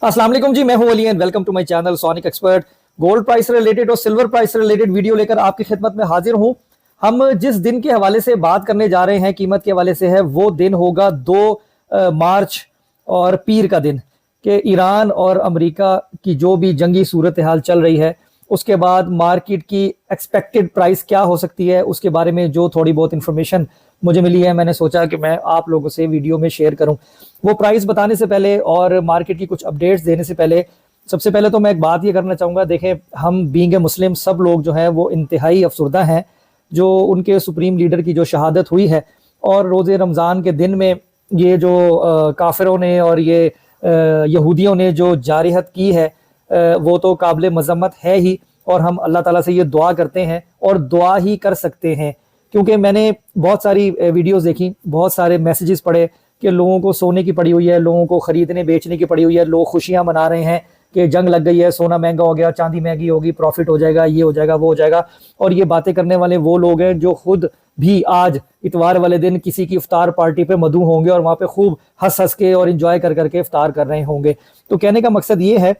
अस्सलाम वालेकुम जी, मैं हूं Ali and welcome to my channel sonic expert. Gold price से रिलेटेड और सिल्वर प्राइस से रिलेटेड वीडियो लेकर आपकी खिदमत में हाजिर हूं। हम जिस दिन के हवाले से बात करने जा रहे हैं, कीमत के हवाले से है, वो दिन होगा 2 मार्च और पीर का दिन कि ईरान और अमेरिका की जो भी जंगी सूरत हाल चल रही है, उसके बाद मार्केट की एक्सपेक्टेड प्राइस क्या हो सकती है, उसके बारे में जो थोड़ी बहुत इंफॉर्मेशन मुझे मिली है, मैंने सोचा कि मैं आप लोगों से वीडियो में शेयर करूं। वो प्राइस बताने से पहले और मार्केट की कुछ अपडेट्स देने से पहले सबसे पहले तो मैं एक बात ये करना चाहूँगा। देखें, हम बीइंग ए मुस्लिम सब लोग जो है वो इंतहाई अफसरदा हैं जो उनके सुप्रीम लीडर की जो शहादत हुई है, और रोज़े रमज़ान के दिन में ये जो काफिरों ने और ये यहूदियों ने जो जारिहत की है, वो तो काबिल मजम्मत है ही। और हम अल्लाह ताला से ये दुआ करते हैं और दुआ ही कर सकते हैं, क्योंकि मैंने बहुत सारी वीडियोस देखी, बहुत सारे मैसेजेस पढ़े कि लोगों को सोने की पड़ी हुई है, लोगों को ख़रीदने बेचने की पड़ी हुई है, लोग खुशियां मना रहे हैं कि जंग लग गई है, सोना महंगा हो गया, चांदी महंगी होगी, प्रॉफिट हो जाएगा, ये हो जाएगा, वो हो जाएगा। और ये बातें करने वाले वो लोग हैं जो खुद भी आज इतवार वाले दिन किसी की इफ्तार पार्टी पे मदऊ होंगे और वहाँ पे खूब हंस हंस के और इंजॉय कर करके इफ्तार कर रहे होंगे। तो कहने का मकसद ये है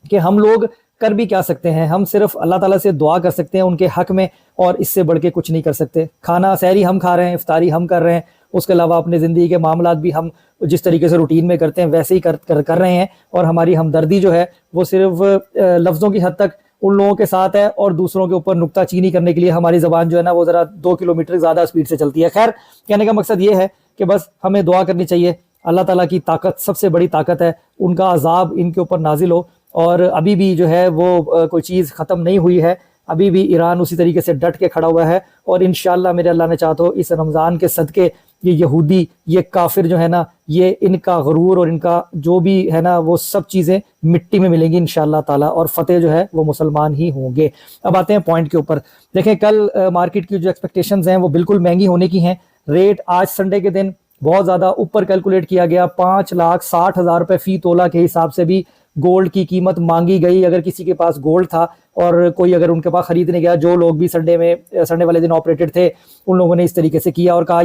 कि हम लोग कर भी क्या सकते हैं, हम सिर्फ अल्लाह ताला से दुआ कर सकते हैं उनके हक में, और इससे बढ़ के कुछ नहीं कर सकते। खाना सहरी हम खा रहे हैं, इफ्तारी हम कर रहे हैं, उसके अलावा अपने ज़िंदगी के मामलात भी हम जिस तरीके से रूटीन में करते हैं वैसे ही कर रहे हैं। और हमारी हमदर्दी जो है वो सिर्फ लफ्ज़ों की हद तक उन लोगों के साथ है, और दूसरों के ऊपर नुक्ताचीनी करने के लिए हमारी ज़बान जो है ना वो ज़रा 2 किलोमीटर ज़्यादा स्पीड से चलती है। खैर, कहने का मकसद ये है कि बस हमें दुआ करनी चाहिए, अल्लाह ताला की ताकत सबसे बड़ी ताकत है, उनका अजाब इनके ऊपर नाजिल हो। और अभी भी जो है वो कोई चीज़ ख़त्म नहीं हुई है, अभी भी ईरान उसी तरीके से डट के खड़ा हुआ है। और इंशाअल्लाह मेरे अल्लाह ने चाहा तो इस रमज़ान के सदके ये यहूदी, ये काफिर जो है ना, ये इनका गरूर और इनका जो भी है ना वो सब चीज़ें मिट्टी में मिलेंगी इंशाअल्लाह ताला, और फतेह जो है वो मुसलमान ही होंगे। अब आते हैं पॉइंट के ऊपर। देखें, कल मार्केट की जो एक्सपेक्टेशंस हैं वो बिल्कुल महंगी होने की हैं। रेट आज संडे के दिन बहुत ज़्यादा ऊपर कैलकुलेट किया गया, 5,60,000 रुपये फ़ी तोला के हिसाब से भी गोल्ड की कीमत मांगी गई। अगर किसी के पास गोल्ड था और कोई अगर उनके पास खरीदने गया, जो लोग भी संडे वाले दिन ऑपरेटेड थे, उन लोगों ने इस तरीके से किया और कहा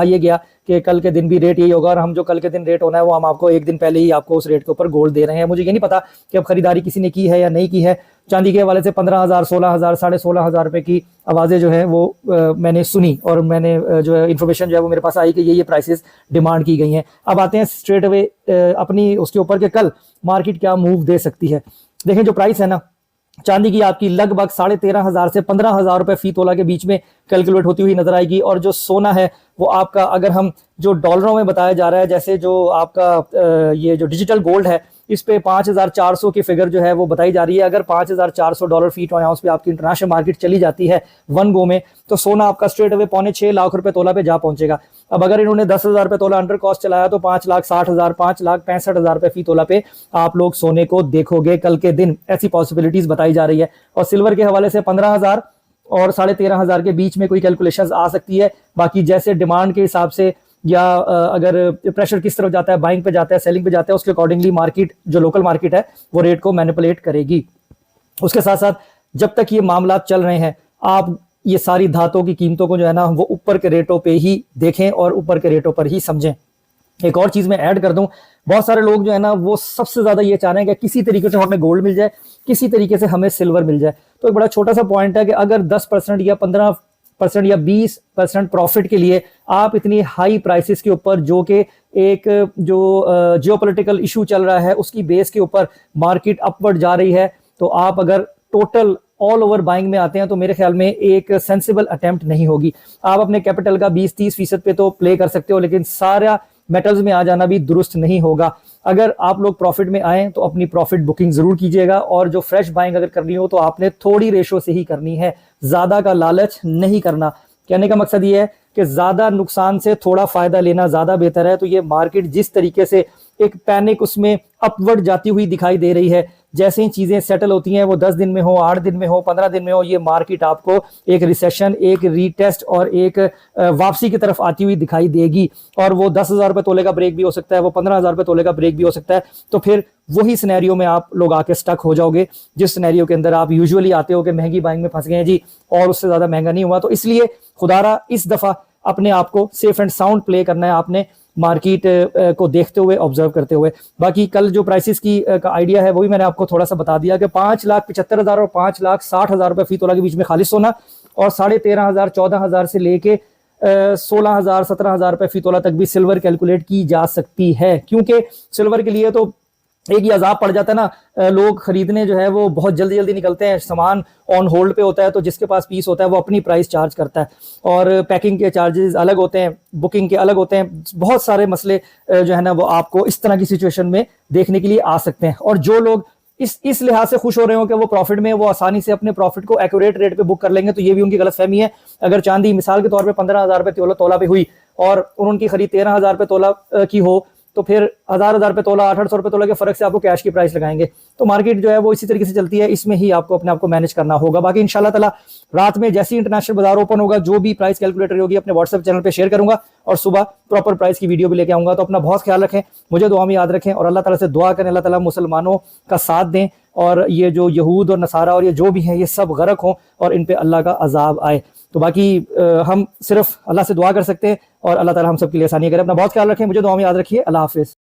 यह गया कि कल के दिन भी रेट यही होगा, और हम जो कल के दिन रेट होना है वो हम आपको एक दिन पहले ही आपको उस रेट के ऊपर गोल्ड दे रहे हैं। मुझे ये नहीं पता कि अब खरीदारी किसी ने की है या नहीं की है। चांदी के हवाले से 15,000, 16,000, 16,500 रुपये की आवाज़ें जो है वो मैंने सुनी, और मैंने जो है इन्फॉर्मेशन जो है वो मेरे पास आई कि ये प्राइसेस डिमांड की गई हैं। अब आते हैं स्ट्रेट अवे अपनी उसके ऊपर कि कल मार्केट क्या मूव दे सकती है। देखें, जो प्राइस है ना चांदी की, आपकी लगभग 13,500 से 15,000 रुपये फ़ी तोला के बीच में कैलकुलेट होती हुई नजर आएगी। और जो सोना है वो आपका, अगर हम जो डॉलरों में बताया जा रहा है, जैसे जो आपका ये जो डिजिटल गोल्ड है, इस पे 5,400 की फिगर जो है वो बताई जा रही है। अगर $5,400 फीट ऑन आउंस पे आपकी इंटरनेशनल मार्केट चली जाती है वन गो में, तो सोना आपका स्ट्रेट अवे 6.25 लाख रुपए तोला पे जा पहुंचेगा। अब अगर इन्होंने 10,000 रुपये तोला अंडर कॉस्ट चलाया तो 5,60,000, 5,65,000 रुपये फी तोला पे आप लोग सोने को देखोगे कल के दिन। ऐसी पॉसिबिलिटीज बताई जा रही है। और सिल्वर के हवाले से 15,000 और 13,500 के बीच में कोई कैलकुलेशंस आ सकती है। बाकी जैसे डिमांड के हिसाब से या अगर प्रेशर किस तरफ जाता है, बाइंग पे जाता है, सेलिंग पे जाता है, उसके अकॉर्डिंगली मार्केट, जो लोकल मार्केट है, वो रेट को मैनिपुलेट करेगी। उसके साथ साथ जब तक ये मामला चल रहे हैं, आप ये सारी धातुओं की कीमतों को जो है ना वो ऊपर के रेटों पे ही देखें और ऊपर के रेटों पर ही समझें। एक और चीज मैं ऐड कर दूं, बहुत सारे लोग जो है ना वो सबसे ज्यादा ये चाह रहे हैं कि किसी तरीके से हमें गोल्ड मिल जाए, किसी तरीके से हमें सिल्वर मिल जाए। तो एक बड़ा छोटा सा पॉइंट है कि अगर 10% या 15% या 20% प्रॉफिट के लिए आप इतनी हाई प्राइसेस के ऊपर, जो कि एक जो जियोपॉलिटिकल इशू चल रहा है उसकी बेस के ऊपर मार्केट अपवर्ड जा रही है, तो आप अगर टोटल ऑल ओवर बाइंग में आते हैं तो मेरे ख्याल में एक सेंसिबल अटेम्प्ट नहीं होगी। आप अपने कैपिटल का 20-30% पे तो प्ले कर सकते हो, लेकिन सारा मेटल्स में आ जाना भी दुरुस्त नहीं होगा। अगर आप लोग प्रॉफिट में आए तो अपनी प्रॉफिट बुकिंग जरूर कीजिएगा, और जो फ्रेश बाइंग अगर करनी हो तो आपने थोड़ी रेशो से ही करनी है, ज्यादा का लालच नहीं करना। कहने का मकसद ये है कि ज्यादा नुकसान से थोड़ा फायदा लेना ज्यादा बेहतर है। तो ये मार्केट जिस तरीके से एक पैनिक उसमें अपवर्ड जाती हुई दिखाई दे रही है, जैसे ही चीजें सेटल होती हैं, वो 10 दिन में हो, 8 दिन में हो, 15 दिन में हो, ये मार्केट आपको एक रिसेशन, एक रीटेस्ट और एक वापसी की तरफ आती हुई दिखाई देगी। और वो 10,000 रुपये तोले का ब्रेक भी हो सकता है, वो 15,000 रुपये तोले का ब्रेक भी हो सकता है। तो फिर वही सिनेरियो में आप लोग आके स्टक हो जाओगे, जिस सिनेरियो के अंदर आप यूजुअली आते हो कि महंगी बाइंग में फंस गए हैं जी और उससे ज्यादा महंगा नहीं हुआ। तो इसलिए खुदारा इस दफा अपने आप को सेफ एंड साउंड प्ले करना है आपने, मार्केट को देखते हुए, ऑब्जर्व करते हुए। बाकी कल जो प्राइसेस की का आइडिया है वो भी मैंने आपको थोड़ा सा बता दिया कि 5,75,000 और 5,60,000 रुपए फी तोला के बीच में खालिस सोना और 13,500 14,000 से लेके 16,000 17,000 रुपए फी तोला तक भी सिल्वर कैलकुलेट की जा सकती है। क्योंकि सिल्वर के लिए तो एक ही अजाब पड़ जाता है ना, लोग खरीदने जो है वो बहुत जल्दी जल्दी निकलते हैं, सामान ऑन होल्ड पे होता है, तो जिसके पास पीस होता है वो अपनी प्राइस चार्ज करता है और पैकिंग के चार्जेस अलग होते हैं, बुकिंग के अलग होते हैं, बहुत सारे मसले जो है ना वो आपको इस तरह की सिचुएशन में देखने के लिए आ सकते हैं। और जो लोग इस लिहाज से खुश हो रहे हो कि वो प्रॉफिट में, वो आसानी से अपने प्रॉफिट को एक्यूरेट रेट पे बुक कर लेंगे, तो ये भी उनकी गलतफहमी है। अगर चांदी मिसाल के तौर पे 15,000 रुपए तोला पे हुई और उनकी खरीद 13,000 रुपए तोला की हो, तो फिर 1,000 रुपए तोला 800 रुपए तोला के फर्क से आपको कैश की प्राइस लगाएंगे। तो मार्केट जो है वो इसी तरीके से चलती है, इसमें ही आपको अपने आप को मैनेज करना होगा। बाकी इंशाल्लाह ताला रात में जैसे ही इंटरनेशनल बाजार ओपन होगा, जो भी प्राइस कैलकुलेटर होगी अपने व्हाट्सएप चैनल पे शेयर करूंगा और सुबह प्रॉपर प्राइस की वीडियो भी लेके आऊंगा। तो अपना बहुत ख्याल रखें, मुझे दुआ में याद रखें और अल्लाह ताला से दुआ करें अल्लाह ताला मुसलमानों का साथ दें और ये जो यहूद और नसारा और ये जो भी है ये सब गरक हों और इन पे अल्लाह का अजाब आए। तो बाकी हम सिर्फ अल्लाह से दुआ कर सकते हैं और अल्लाह ताला हम सब के लिए आसानी करे। अपना बहुत ख्याल रखें, मुझे दुआ में याद रखिए। अल्लाह हाफिज।